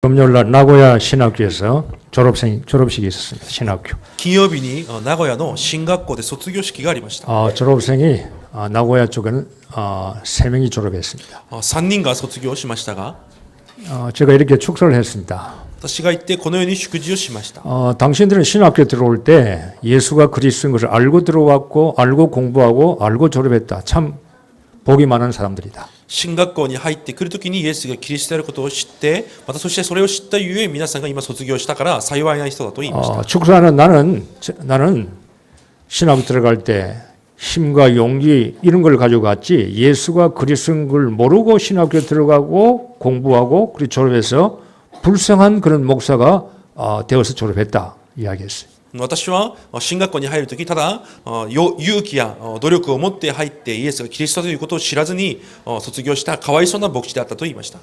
금요일날 나고야 신학교에서 졸업식이 있었습니다. 신학교. 金曜日に名古屋の進学校で卒業式がありました。 졸업생이 나고야 쪽에는 3명이 졸업했습니다. 3人が卒業しましたが、 제가 이렇게 축사를 했습니다. 私が行ってこのように祝辞をしました。 당신들은 신학교 들어올 때 예수가 그리스도인 것을 알고 들어왔고 알고 공부하고 알고 졸업했다. 참 복이 많은 사람들이다. 進学校に入ってくるときにイエスがキリストであることを知って、またそしてそれを知ったゆえ皆さんが今卒業したから幸いな人だと言いました。 축사는 나는 신학교 들어갈 때 힘과 용기 이런 걸 가지고 갔지 예수가 그리스도인 걸 모르고 신학교 들어가고 공부하고 그리고 졸업해서 불쌍한 그런 목사가 되어서 졸업했다 이야기했어요. 私は進学校に入るとき、ただ勇気や努力を持って入ってイエスがキリストということを知らずに卒業したかわいそうな牧師であったと言いました。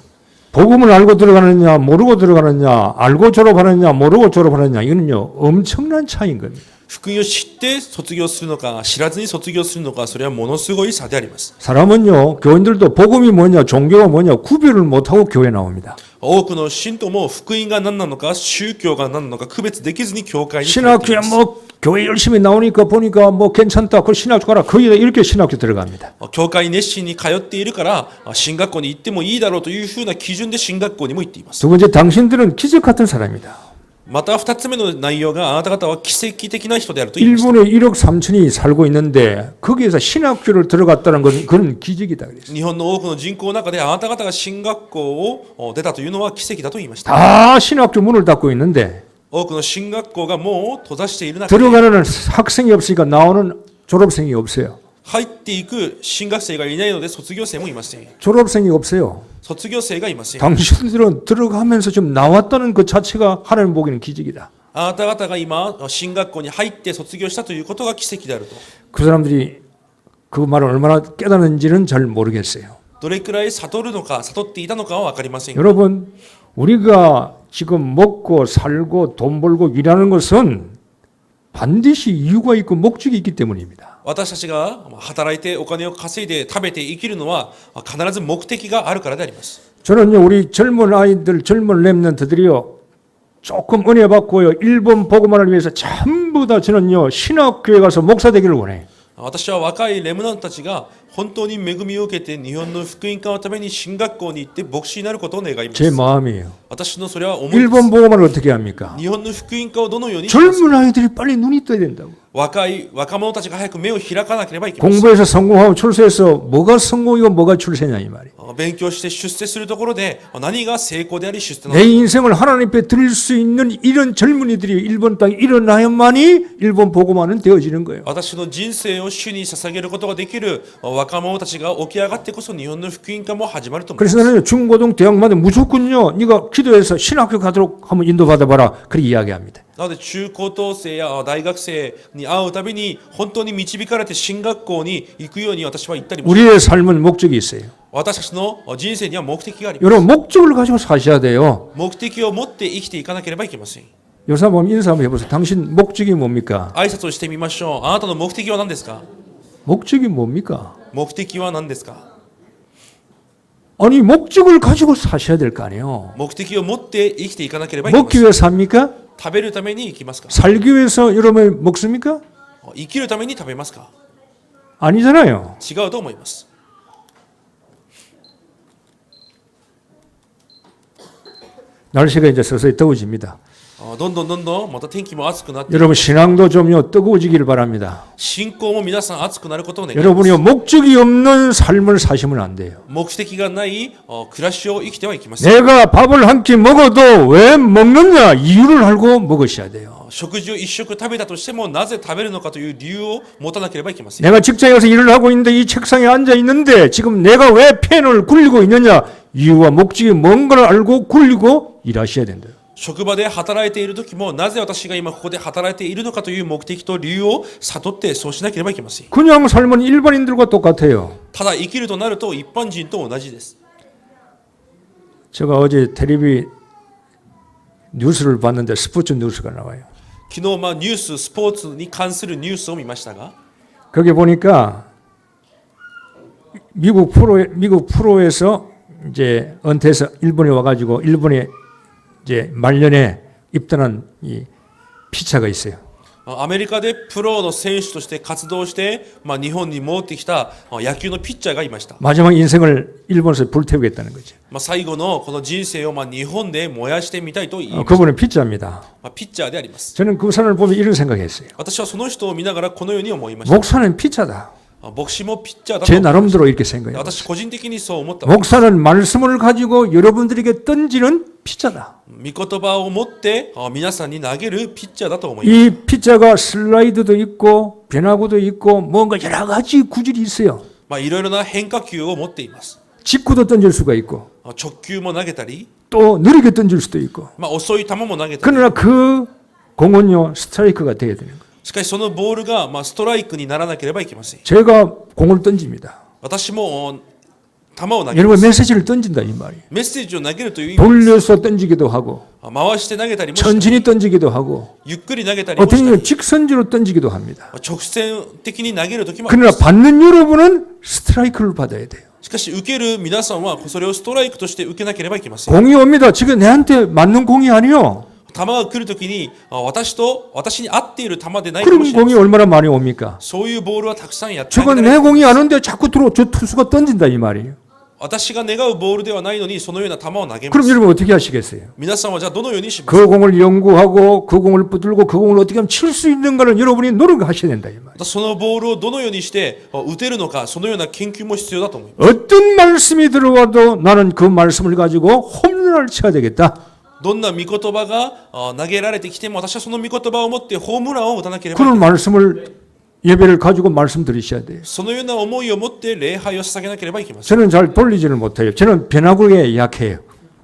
복음을 알고 들어가느냐 모르고 들어가느냐 알고 졸업하느냐 모르고 졸업하느냐 이거는요 엄청난 차이인 겁니다. 福音を知って卒業するのか知らずに卒業するのか、それはものすごい差であります。 사람은요 교인들도 복음이 뭐냐 종교가 뭐냐 구별을 못하고 교회 나옵니다. 多くの信徒も福音が何なのか宗教が何なのか区別できずに教会に入ってい 신학교에 ます。 뭐 교회 열심히 나오니까 보니까 뭐 괜찮다 그 신학교 가라 거기다 이렇게 신학교 들어갑니다. 教会に熱心に通っているから進学校に行ってもいいだろうというふうな基準で進学校にも行っています。 두 번째 당신들은 기적 같은 사람이다. また2つ目の内容が、あなた方は奇跡的な人であると言いました。 일본에 1억 3천이 살고 있는데 거기에서 신학교를 들어갔다는 것은 그런 기적이다 그랬어요. 日本の多くの人口の中であなた方が進学校を出たというのは奇跡だと言いました。 다 신학교 문을 닫고 있는데 多くの進学校がもう閉ざしている中で 들어가는 학생이 없으니까 나오는 졸업생이 없어요. 入っていく進学生がいないので卒業生もいません。 졸업생이 없어요. 卒業生がいません。 당신들은 들어가면서 좀 나왔다는 그 자체가 하나님 보기에는 기적이다. あなた方が今進学校に入って卒業したということが奇跡であると。 그 사람들이 그 말을 얼마나 깨닫는지는 잘 모르겠어요. どれくらい悟るのか悟っていたのかは分かりませんが、 여러분 우리가 지금 먹고 살고 돈 벌고 일하는 것은 반드시 이유가 있고 목적이 있기 때문입니다. 私たちが働いてお金を稼いで食べて生きるのは必ず目的があるからであります。 저는요 우리 젊은 아이들 젊은 렘넌트들이요 조금 은혜 받고요 일본 복음화를 위해서 전부 다 저는요 신학교에 가서 목사 되기를 원해요. 私は若いレムナントたちが本当に恵みを受けて日本の福音化のために進学校に行って牧師になることを願います。 제 마음이에요. 私のそれは思いで 일본 す。 복음화를 어떻게 합니까? 日本の福音化をどのようにしますか。 젊은 아이들이 빨리 눈이 떠야 된다고. 若者たちが早く目を開かなければいけません。 공부해서 성공하고 출세해서 뭐가 성공이고 뭐가 출세냐 이 말이에요. 勉強して出世するところで何が成功であり出世なの 내 か。 인생을 하나님 앞에 드릴 수 있는 이런 젊은이들이 일본 땅에 일어나야만이 일본 복음화는 되어지는 거예요. 私の人生を主に捧げることができる若者たちが起き上がってこそ日本の福音化も始まると思います。 그래서 나는 중고등 대학마다 무조건요 네가 기도해서 신학교 가도록 한번 인도받아봐라 그렇게 이야기합니다. なので中高等生や大学生に会うたびに本当に導かれて進学校に行くように私は言ったりもします。 우리의 삶은 목적이 있어요. 私たちの人生には目的があります。 여러분 목적을 가지고 사셔야 돼요. 目的を持って生きていかなければいけません。 요사 보면 인사 한번 해보세요. 당신 목적이 뭡니까? 挨拶をしてみましょう。あなたの目的は何ですか。 목적이 뭡니까? 目的は何ですか。 아니 목적을 가지고 사셔야 될 거 아니에요. 目的を持って生きていかなければいけま 먹기 せん。 위해 삽니까? 食べるために生きますか。 살기 위해서 여러분 먹습니까? 生きるために食べますか。 아니잖아요. 違うと思います。 날씨가 이제 서서히 더워집니다. どんどんまた天気も暑くなって、 여러분 신앙도 좀요 뜨거워지기를 바랍니다. 信仰も皆さん暑くなることを願います。 여러분이요 목적이 없는 삶을 사시면 안 돼요. 目的がない暮らしを生きてはいけません。 내가 밥을 한 끼 먹어도 왜 먹느냐 이유를 알고 먹으셔야 돼요. 食事を一食食べたとしてもなぜ食べるのかという理由を持たなければいけません。 내가 직장에 가서 일을 하고 있는데 이 책상에 앉아 있는데 지금 내가 왜 펜을 굴리고 있느냐 이유와 목적이 뭔가를 알고 굴리고 일하셔야 된다. 職場で働いている時もなぜ私が今ここで働いているのかという目的と理由を悟ってそうしなければいけません。 그냥 삶은 일반인들과 똑같아요. ただ生きるとなると一般人と同じです。 제가 어제 텔레비 뉴스를 봤는데 스포츠 뉴스가 나와요. 昨日ニューススポーツに関するニュースを見ましたが 거기 보니까 미국 프로에서 이제 은퇴해서 일본에 와가지고 일본에 이제 말년에 입단한 이 피차가 있어요. アメリカでプロの選手として活動して、日本に戻ってきた野球のピッチャーがいました。 마지막 인생을 일본에서 불태우겠다는 거죠. 最後のこの人生を日本で燃やしてみたいと言いまし 그분은 피자입니다. た。ピッチャーであります。 저는 그 사람을 보면 이런 생각했어요. 私はその人を見ながらこのように思いました。 목사는 피자다. 牧師もピッチャーだと 제 思いました。 나름대로 이렇게 생각해요. 私個人的にそう思った。 목사는 말씀을 가지고 여러분들에게 던지는 피자다. 御言葉を持って皆さんに投げるピッチャーだと思います。 이 피자가 슬라이드도 있고 변화구도 있고 뭔가 여러 가지 구질이 있어요. いろいろな変化球を持っています。 직구도 던질 수가 있고 直球も投げたり、 또 느리게 던질 수도 있고 遅い球も投げたり。 그러나 그 공은요 스트라이크가 돼야 되는 거예요. しかしそのボールがストライクにならなければいけません。 제가 공을 던집니다. 私も球を投げま 여러분 す。 메시지를 던진다 이 말이에요. メッセージを投げるという意味です。 돌려서 던지기도 하고 回して投げたりもしたり、 천천히 던지기도 하고 ゆっくり投げたりも 어떤 した 경우 り、 직선지로 던지기도 합니다. 直線的に投げるときもあり 그러나 ます。 받는 여러분은 스트라이크를 받아야 돼요. しかし受ける皆さんはそれをストライクとして受けなければいけません。 공이 옵니다. 지금 내한테 맞는 공이 아니요. 球が来るときに私に合っている球でないかも 그럼 しれま 공이 せん。 얼마나 많이 옵니까? そういうボールはたくさんやってあげ 저건 たら 내 공이 아닌데 자꾸 들어 저 투수가 던진다 이 말이에요. 私が願うボールではないのにそのような球を投げま 그럼 す。 여러분 어떻게 하시겠어요? 皆さんはじゃあどのようにします 그 공을 연구하고 그 공을 붙들고 그 공을 어떻게 하면 칠 수 있는가를 여러분이 노력하셔야 된다 이 말이에요. そのボールをどのようにして打てるのか、そのような研究も必要だと思います。 어떤 말씀이 들어와도 나는 그 말씀을 가지고 홈런을 쳐야 되겠다. どんな御言葉が投げられてきても私はその御言葉を持ってホームランを打たなければいけ 그런 ない。 말씀을 예배를 가지고 말씀 드리셔야 돼요. そのような思いを持って礼拝を捧げなければいけません。 저는 잘 돌리지를 못해요. 저는 변화구에 약해요.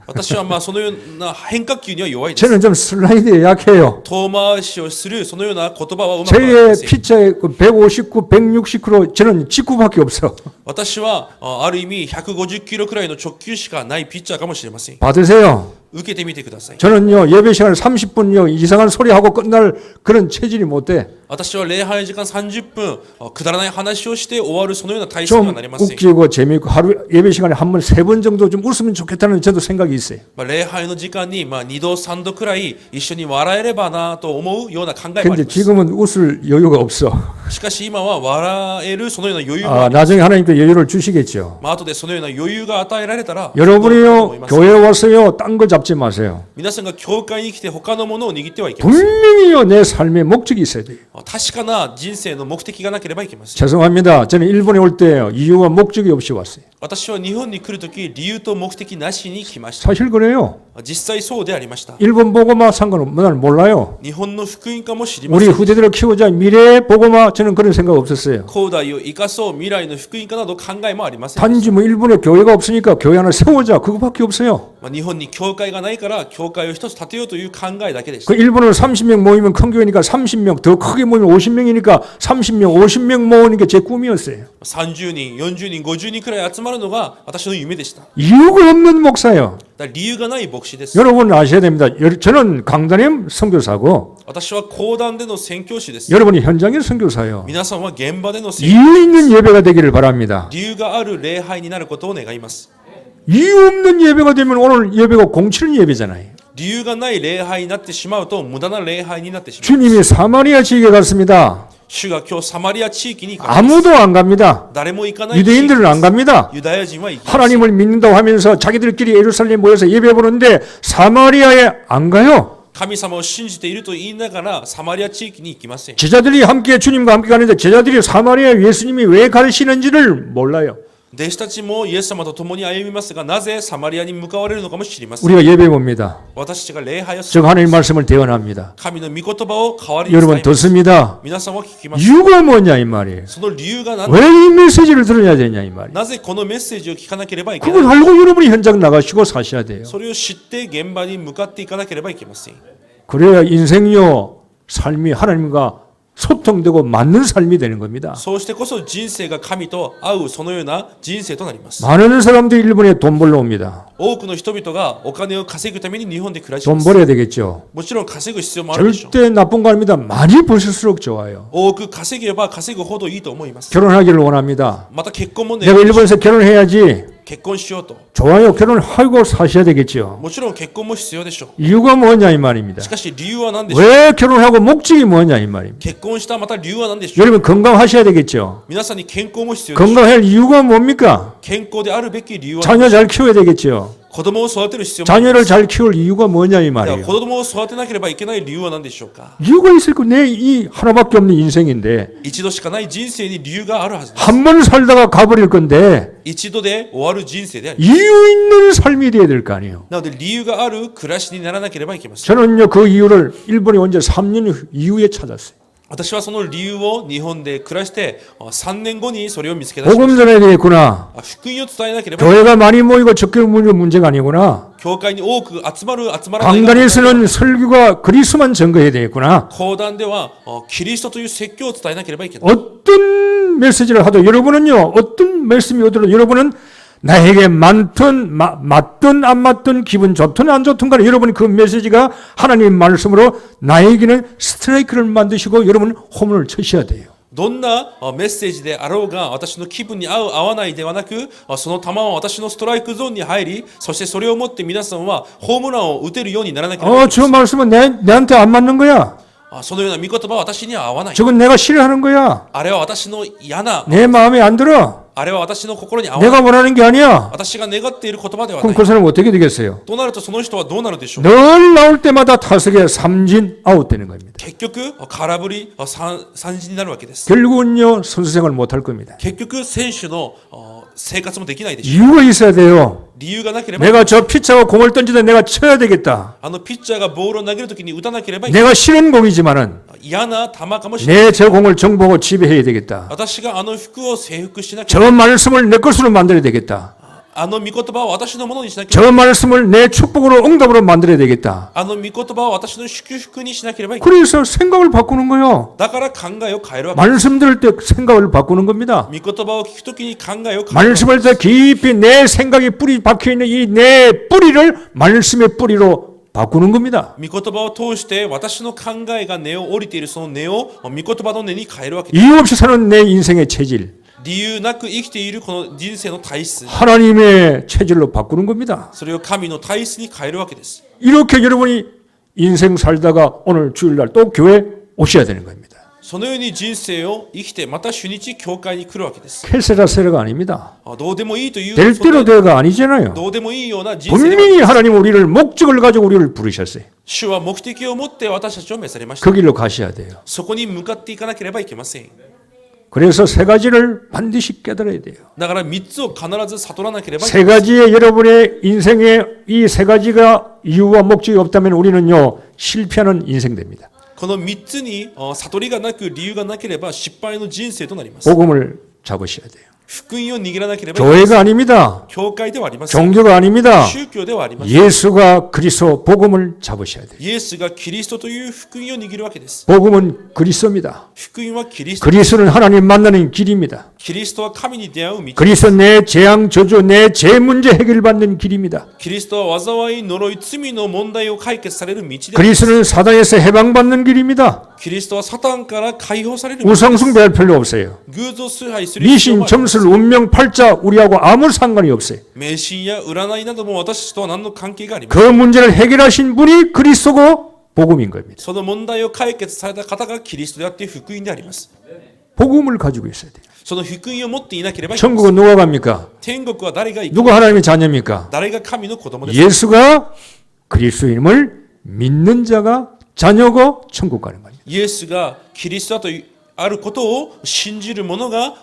私はそのような変化球には弱いです。 저는 좀 슬라이드에 약해요. 遠回しをするそのような言葉はうまくありま 제 せん。 피자에 159, 160kg 저는 직구밖에 없어. 私はある意味150キロくらいの直球しかないピッチャーかもしれません。 받으세요. 受けてみてください。 저는요 예배 시간 30분요 이상한 소리 하고 끝날 그런 체질이 못 돼. 私は礼拝時間30分くだらない話をして終わるそのような体質には 좀 なりません。 웃기고 재미있고 하루 예배 시간에 한 번, 세 번 정도 좀 웃으면 좋겠다는 저도 생각이 있어요. 礼拝の時間に2度3度くらい一緒に笑えればなと思うような考えもあり 근데 ます。 지금은 웃을 여유가 없어. しかし今は笑えるそのような余裕もあ 아, り 나중에 하나님께 여유를 주시겠죠. 後でそのような余裕が与えられたら 여러분이요 교회 와서요 딴 거 잡지 마세요. 皆さんが教会に来て他のものを握ってはいけません。 분명히요 내 삶의 목적이 있어야 돼요. 確かな人生の目的がなければいけません。 죄송합니다. 저는 일본에 올 때 이유와 목적이 없이 왔어요. 私は日本に来るとき理由と目的なしに来ました。 사실 그래요. 実際そうでありました。 일본 보고마 상관없, 난 몰라요. 日本の福音化も知りま 우리 せん。 후대들을 키우자 미래 보고마 저는 그런 생각 없었어요. 後代を生かそう未来の福音化など考えもありません。 단지 뭐 일본에 교회가 없으니까 교회 하나 세우자 그거밖에 없어요. 日本に教会がないから教会を一つ建てようという考えだけでした。 그 일본은 30명 모이면 큰 교회니까 30명, 더 크게 모이면 50명이니까 30명, 50명 모으는 게 제 꿈이었어요. 30人、40人、50人くらい集まるのが私の夢でした。 이유가 없는 목사예요. だから理由がない牧師です。 여러분 아셔야 됩니다. 저는 강단임 선교사고 私は講談での宣教師です。 여러분이 현장의 선교사예요. 皆さんは現場での宣教 이유 있는 예배가 되기를 바랍니다. 理由がある礼拝になることを願います。 이유 없는 예배가 되면 오늘 예배가 공치는 예배잖아요. 理由がない礼拝になってしまうと無駄な礼拝になってしまう。 주님이 사마리아 지역에 갔습니다. 主が今日サマリア地域に行かれます。 아무도 안 갑니다. 誰も行かない地域 유대인들은 で 안 す。 갑니다. ユダヤ人は行きます。 하나님을 믿는다고 하면서 자기들끼리 예루살렘에 모여서 예배 보는데 사마리아에 안 가요. 神様を信じていると言いながらサマリア地域に行きません。 제자들이 함께 주님과 함께 가는데 제자들이 사마리아 예수님이 왜 가르치는지를 몰라요. 弟子たちもイエス様と共に歩みますが、なぜサマリアに向かわれるのかも知りません。 우리가 예배 봅니다. 私たちが礼拝をす 즉 る。 하나님 말씀을 대언합니다. 神の御言葉を代わりに伝え 여러분 ます。 듣습니다. 皆さんは聞きます。 이유가 뭐냐 이 말이에요. その理由が何 왜 이 메시지를 들어야 되냐 이 말이에요. なぜこのメッセージを聞かなければいけ 그걸 ないのか。 알고 여러분이 현장 나가시고 사셔야 돼요. それを知って現場に向かっていかなければいけません。 그래야 인생요 삶이 하나님과 소통되고 맞는 삶이 되는 겁니다. そうしてこそ人生が神と合うそのような人生となります。 많은 사람들이 일본에 돈 벌러 옵니다. 多くの人々がお金を稼ぐために日本で暮らし 돈 ます。 벌어야 되겠죠. もちろん稼ぐ必要もあるでしょう。 절대 나쁜 거 아닙니다. 많이 버실수록 좋아요. 多く稼げば稼ぐほどいいと思います。 결혼하기를 원합니다. また結婚もね、 내가 일본에서 결혼해야지. 結婚しようと。 좋아요. 결혼하고 사셔야 되겠죠. もちろん結婚も必要でしょ 이유가 뭐냐 이 말입니다. う。しかし理由は何でしょう。 왜 결혼하고 목적이 뭐냐 이 말입니다. 結婚したまた理由は何でしょう。 여러분 건강하셔야 되겠죠. 皆さんに健康も必要でしょう。 건강할 이유가 뭡니까? 健康であるべき理由は 자녀 잘 키워야 되겠죠. 子供を育てる必要もありま 자녀를 す。 잘 키울 이유가 뭐냐 이 では 말이에요. 子供を育てなければいけない理由は何でしょうか。 이유가 있을 거. 내 이 하나밖에 없는 인생인데 一度しかない人生に理由があるはずです。 한 번 살다가 가버릴 건데 一度で終わる人生であり、 이유 있는 삶이 돼야 될 거 아니에요. なので理由がある暮らしにならなければいけません。 저는요 그 이유를 일본에 온 지 3년 이후에 찾았어요. 私はその理由を日本で暮らして3年後にそれを見つけ出しまし 복음 전해야 되겠구나. た。福音を伝えなければいけない。 교회가 많이 모이고 적게 모이는 문제가 아니구나. 教会に多く集まる集まらないが 강단에서는 설교가 그리스도만 전거해야 되겠구나. 講談ではキリストという説教を伝えなければいけない。 어떤 메시지를 하도 여러분은요 어떤 말씀이 오더라도 여러분은 나에게 맞든 안 맞든 기분 좋든 안 좋든 간에 여러분이 그 메시지가 하나님의 말씀으로 나에게는 스트라이크를 만드시고 여러분 홈런을 쳐셔야 돼요. どんなメッセージであろうが私の気分に合う合わないではなく、その球は私のストライクゾーンに入り、そしてそれをもって皆さんはホームランを打てるようにならなければいけない。 저 말씀은 내한테 안 맞는 거야. そのような御言葉は私には合わない。 저건 내가 싫어하는 거야. あれは私の嫌な、 내 마음에 안 들어. あれは私の心に合わない。 내가 원하는 게 아니야. 私が願っている言葉ではな 그럼 い。 그 사람은 어떻게 되겠어요? となるとその人はどうなるでしょう。 늘 나올 때마다 타석에 삼진 아웃되는 겁니다. 結局空振り三振になるわけです。 결국은요 선수생활 못할 겁니다. 結局選手の生活もできないでしょう。 이유가 있어야 돼요. 理由がなければ、 내가 저 피처가 공을 던지다 내가 쳐야 되겠다. ピッチャーがボールを投げるときに打たなければいけない。 내가 싫은 공이지만은 嫌な球かもしれない。 내 저 공을 정보고 지배해야 되겠다. 私が服を征服しなければ、 저 말씀을 내 것으로 만들어야 되겠다. 御言葉を私のものにしなければ、 저 말씀을 내 축복으로 응답으로 만들어야 되겠다. 御言葉を私の祝福にしなければいけない。 그래서 생각을 바꾸는 거예요. だから考えを変えるわけ。 말씀 들을 때 생각을 바꾸는 겁니다. 御言葉を聞くときに考えを変える。 말씀을 때 깊이 내 생각이 뿌리 박혀있는 이 내 뿌리를 말씀의 뿌리로 바꾸는 겁니다. 御言葉を通して私の考えが根を降りているその根を御言葉の根に変えるわけです。 이유 없이 사는 내 인생의 체질, 理由なく生きているこの人生の体質、 하나님의 체질로 바꾸는 겁니다. それを神の体質に変えるわけです。 이렇게 여러분이 인생 살다가 오늘 주일날 또 교회 오셔야 되는 겁니다. そのように人生を生きてまた主日教会に来るわけです。 캐세라세라가 아닙니다. どうでもいいという、 될 대로 돼가 아니잖아요. どうでもいいような人生では、 분명히 하나님 우리를 목적을 가지고 우리를 부르셨어요. 主は目的を持って私たちを召されました。 그 길로 가셔야 돼요. そこに向かっていかなければいけません。 그래서 세 가지를 반드시 깨달아야 돼요. だから3つを必ず悟らなければいけ 세 ません。 가지의 여러분의 인생에 이 세 가지가 이유와 목적이 없다면 우리는요 실패하는 인생 됩니다. この3つに悟りがなく理由がなければ失敗の人生となります。 복음을 잡으셔야 돼요. 福音を握らなければいけません。 교회가 아닙니다. 教会ではありません。 종교가 아닙니다. 宗教ではありません。 예수가 그리스도 복음을 잡으셔야 돼요. イエスがキリストという福音を握るわけです。 복음은 그리스도입니다. 福音はキリスト。 그리스도는 하나님 만나는 길입니다. キリストは神に出会う道。 그리스도 내 재앙 저주 내 죄 문제 해결받는 길입니다. キリストは災い、呪い、罪の問題を解決される道であります。 그리스도는 사단에서 해방받는 길입니다. キリストはサタンから解放される道です。 우상숭배할 필요 없어요. 偶像崇拝する必要 미신, はありません。 점술, 운명, 팔자 우리하고 아무 상관이 없어요. 迷信や占いなども私たちとは何の関係がありま 그 せん。 문제를 해결하신 분이 그리스도고 복음인 겁니다. その問題を解決された方がキリストであって福音であります。 복음을 가지고 있어야 돼요. その福音を持っていなければいけません。 천국은 누가 갑니까? 天国は誰が行く？ 누가 하나님의 자녀입니까? 誰が神の子供です。 예수가 그리스도임을 믿는 자가 자녀고 천국 가는 겁니다. イエスがキリストだとあることを信じる者が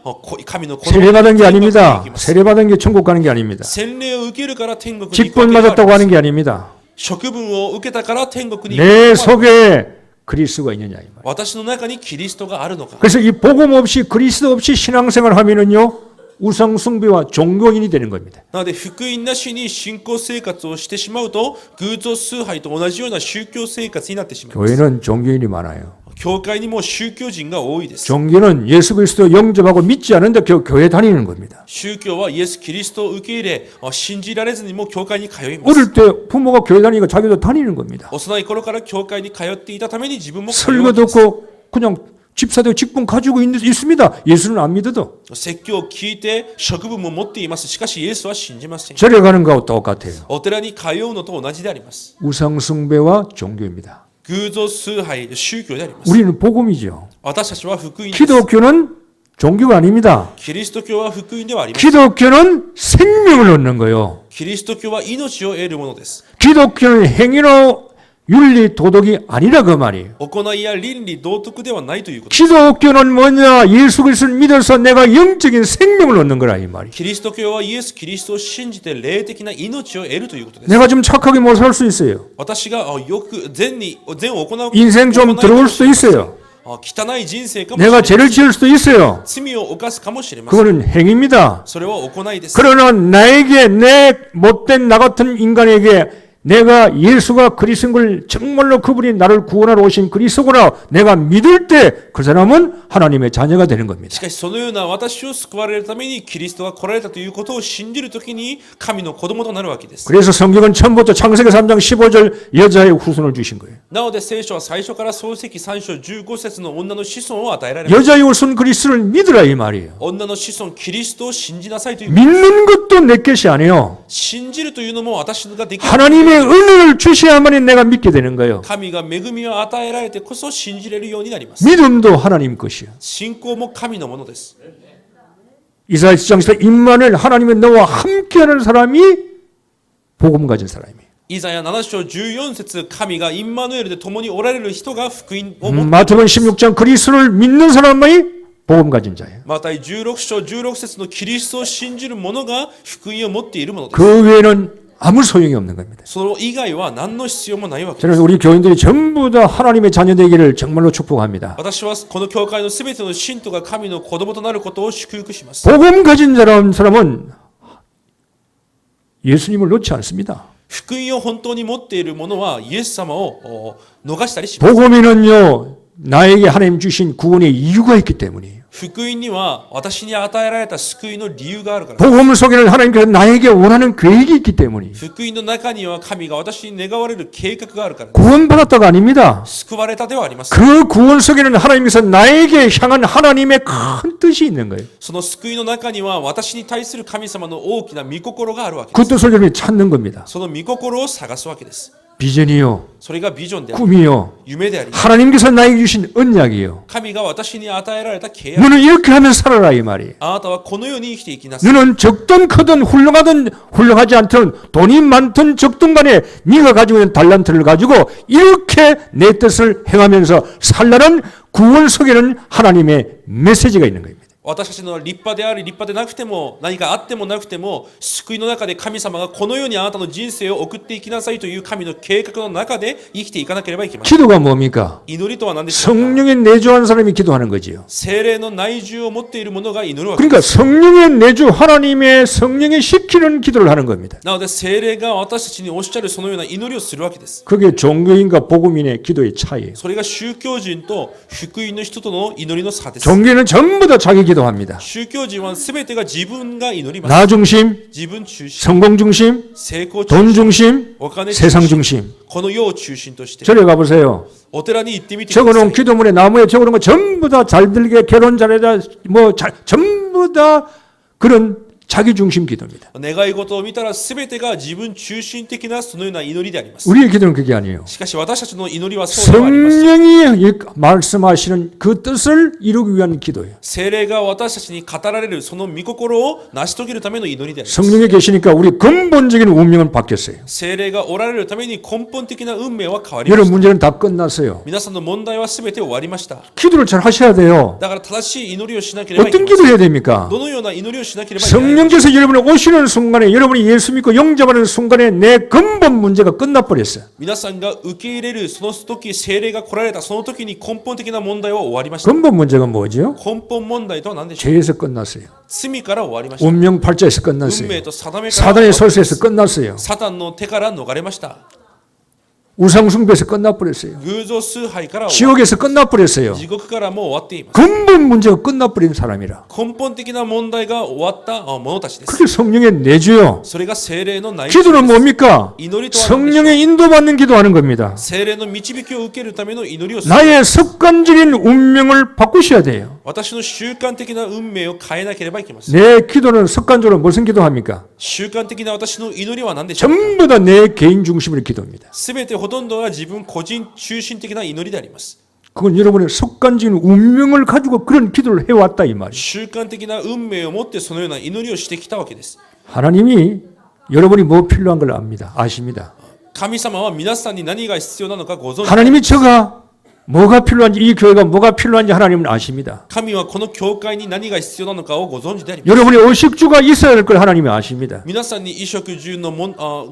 神の子供 세례받은 게 天国に 아닙니다. 行きます。 세례받은 게 천국 가는 게 아닙니다. 洗礼を受けるから天国に行く 직분 わけではあり 맞았다고 ません。 하는 게 아닙니다. 職分を受けたから天国に 내 行くわけではありません。 속에 그리스도가 있느냐 이 말. 私の中にキリストがあるのか。 그래서 이 복음 없이 그리스도 없이 신앙생활 하면은요 우상 숭배와 종교인이 되는 겁니다. なので福音なしに信仰生活をしてしまうと偶像崇拝と同じような宗教生活になってしまいます。 교회는 종교인이 많아요. 教会にも宗教人が多いです。 종교는 예수 그리스도 영접하고 믿지 않은데 교회 다니는 겁니다. 宗教はイエス・キリストを受け入れ信じられずにも教会に通います。 어릴 때 부모가 교회 다니니까 자기도 다니는 겁니다. 幼い頃から教会に通っていたために自分も通う 설교 わけです。 듣고 그냥 집사도 직분 가지고 있습니다. 예수는 안 믿어도. 説教を聞いて職分も持っています。しかしイエスは信じません。 절에 가는 거하고 똑같아요. お寺に通うのと同じであります。 우상숭배와 종교입니다. 偶像崇拝、宗教であります。 우리는 복음이죠. 私たちは福音です。 기독교는 종교가 아닙니다. キリスト教は福音ではあります。 기독교는 생명을 얻는 거예요. キリスト教は命を得るものです。 기독교는 행위로 윤리 도덕이 아니라 그 말이에요. 行いや倫理道徳ではないということ。 기독교는 뭐냐? 예수 그리스도를 믿어서 내가 영적인 생명을 얻는 거라 이 말이에요. キリスト教はイエス・キリストを信じて霊的な命を得るということです。 내가 좀 착하게 못 살 수 있어요. 私がよく善を行う 인생 좀 들어올 수도 있어요. 汚い人生かもしれな 내가 い。 죄를 지을 수도 있어요. 罪を犯すかもしれません。 그거는 행위입니다. それは行いです。 그러나 나에게 내 못된 나 같은 인간에게 내가 예수가 그리스도인 걸 정말로 그분이 나를 구원하러 오신 그리스도구나 내가 믿을 때 그 사람은 하나님의 자녀가 되는 겁니다. しかしそのような私を救われるためにキリストが来られたということを信じるときに神の子供となるわけです。 그래서 성경은 처음부터 창세기 3장 15절 여자의 후손을 주신 거예요. なので聖書は最初から創世記3章15節の女の子孫を与えられました。 여자의 후손 그리스도를 믿으라 이 말이에요. 女の子孫キリストを信じなさいという。 믿는 것도 내 것이 아니에요. 信じるというのも私ができる。 하나님의 은혜를 주셔야만이 내가 믿게 되는 거예요. 神が恵みを与えられてこそ信じれるようになります。 믿음도 하나님 것이요. 信仰も神のものです。 이사야 7장에서 임마누엘 하나님의 너와 함께하는 사람이 복음 가진 사람이에요. イザヤ7章14節神がインマヌエルで共におられる人が福音を持って 마태복음 16장 그리스도를 믿는 사람만이 복음 가진 자예요. また16章16節のキリストを信じる者が福音を持っているものです。 그 외에는 아무 소용이 없는 겁니다. その以外は何の必要もないわけで 저는 す。 우리 교인들이 전부 다 하나님의 자녀 되기를 정말로 축복합니다. 私はこの教会のすべての信徒が神の子供となることを祝福します。 복음 가진 사람은 예수님을 놓지 않습니다. 福音を本当に持っている者はイエス様を逃したりします。 복음에는요 나에게 하나님 주신 구원의 이유가 있기 때문이에요. 福音には私に与えられた救いの理由があるから。 복음 속에는 하나님께서 나에게 원하는 계획이 있기 때문이에요. 福音の中には神が私に願われる計画があるから。 구원받았다가 아닙니다. 救われたではありません。 그 구원 속에는 하나님께서 나에게 향한 하나님의 큰 뜻이 있는 거예요. その救いの中には私に対する神様の大きな御心があるわけで 그 す。 뜻을 여러분이 찾는 겁니다. その御心を探すわけです。 비전이요, それがビジョンであり、 꿈이요, 夢であり、 하나님께서 나에게 주신 언약이요. 神が私に与えられた契約。 너는 이렇게 하면 살아라 이 말이에요. あなたはこのように生きていきなさい。 너는 적든 크든 훌륭하든 훌륭하지 않든 돈이 많든 적든 간에 네가 가지고 있는 달란트를 가지고 이렇게 내 뜻을 행하면서 살라는 구원 속에는 하나님의 메시지가 있는 겁니다. 私たちの立派であり立派でなくても何かあってもなくても救いの中で神様がこのようにあなたの人生を送っていきなさいという神の計画の中で生きていかなければいけません。 기도가 뭡니까? 祈りとは何でしょうか。 성령의 내주한 사람이 기도하는 거지요. 聖霊の内住を持っている者が祈るわけ 그러니까 성령의 내주 하나님의 성령이 시키는 기도를 하는 겁니다. なので聖霊が私たちにおっしゃるそのような祈りをするわけです。 그게 종교인과 복음인의 기도의 차이예요. それが宗教人と福音の人との祈りの差です。 종교인은 전부 다 자기 기도합니다. 宗教人は全てが自分が祈ります。 나 중심, 自分中心、 성공 중심, 成功中 돈 心、 중심, お金中 세상 心、 중심. この世を中心として 절에 가보세요. お寺に行ってみてくださ 적어놓은 い。 기도문에 나무에 적어놓은 거 전부 다 잘들게 결혼 잘해라 전부 다 그런 자기 중심 기도입니다. 願い事を見たら全てが自分中心的なそのような祈りであります。 우리의 기도는 그게 아니에요. しかし私たちの祈りはそうではありません。 성령이 말씀하시는 그 뜻을 이루기 위한 기도예요. 聖霊が私たちに語られるその御心を成し遂げるための祈りであります。 성령이 계시니까 우리 근본적인 운명은 바뀌었어요. 聖霊がおられるために根本的な運命は変わりま 여러분 した。 문제는 다 끝났어요. 皆さんの問題は全て終わりました。 기도를 잘 하셔야 돼요. だから正しい祈りをしなければいけ 어떤 ません。 기도해야 됩니까? どのような祈りをしなければいけないのか。 성령께서 여러분이 오시는 순간에 여러분이 예수 믿고 영접하는 순간에 내 근본 문제가 끝나버렸어요. 皆さんが受け入れるその時、聖霊が来られたその時に根本的な問題は終わりました。 근본 문제가 뭐죠? 根本問題とは何でしょう。 죄에서 끝났어요. 罪から終わりました。 운명 팔자에서 運 끝났어요. 命と定めから 사단의 설세에서 끝났어요. サタンの手から逃れました。 우상숭배에서 끝나버렸어요. 偶像崇拝から終わ 지옥에서 끝나버렸어요. 地獄からもう終わっています。 근본 문제가 끝나버린 사람이라. 根本的な問題が終わった者たちです。 그게 성령의 내주요. それが聖霊の内 기도는 です。 뭡니까? 祈りとは何でしょう。 성령의 인도받는 기도하는 겁니다. 聖霊の導きを受けるための祈りをする。 나의 습관적인 운명을 바꾸셔야 돼요. 私の習慣的な運命を変えなければいけません。 내 기도는 습관적으로 무슨 기도합니까? 習慣的な私の祈りは何でしょう。 전부 다 내 개인 중심의 기도입니다. すべてほとんどが自分個人中心的な祈りであります。 그건 여러분의 습관적인 운명을 가지고 그런 기도를 해왔다 이 말이에요. 習慣的な運命を持ってそのような祈りをしてきたわけです。 하나님이 여러분이 뭐 필요한 걸 압니다. 아십니다. 神様は皆さんに何が必要なのかご存知。 하나님이 제가 뭐가 필요한지 이 교회가 뭐가 필요한지 하나님은 아십니다. 神はこの教会に何が必要なのかをご存知であります。 여러분이 의식주가 있어야 할 걸 하나님이 아십니다. 皆さんに衣食住の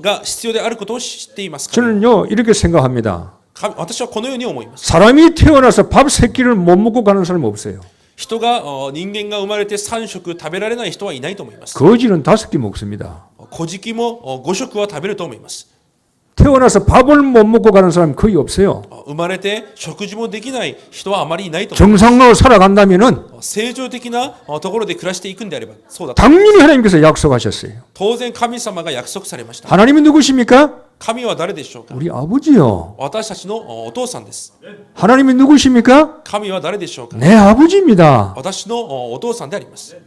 が必要であることを知っています。 저는요 이렇게 생각합니다. 私はこのように思います。 사람이 태어나서 밥 세 끼를 못 먹고 가는 사람 없어요. 人が人間が生まれて3食食べられない人はいないと思います。 거지는 5끼 먹습니다. 小じも5食は食べると思います。 태어나서 밥을 못 먹고 가는 사람 거의 없어요. 生まれて食事もできない人はあまりいないと思い 정상으로 살아간다면은 ます。正常的なところで暮らしていくんであればそうだと。 당연히 하나님께서 약속하셨어요. 当然神様が約束されました。 하나님이 누구십니까? 神は誰でしょうか。 우리 아버지요. 私たちのお父さんです。 하나님이 누구십니까? 神は誰でしょうか。 내 아버지입니다. 私のお父さんであります。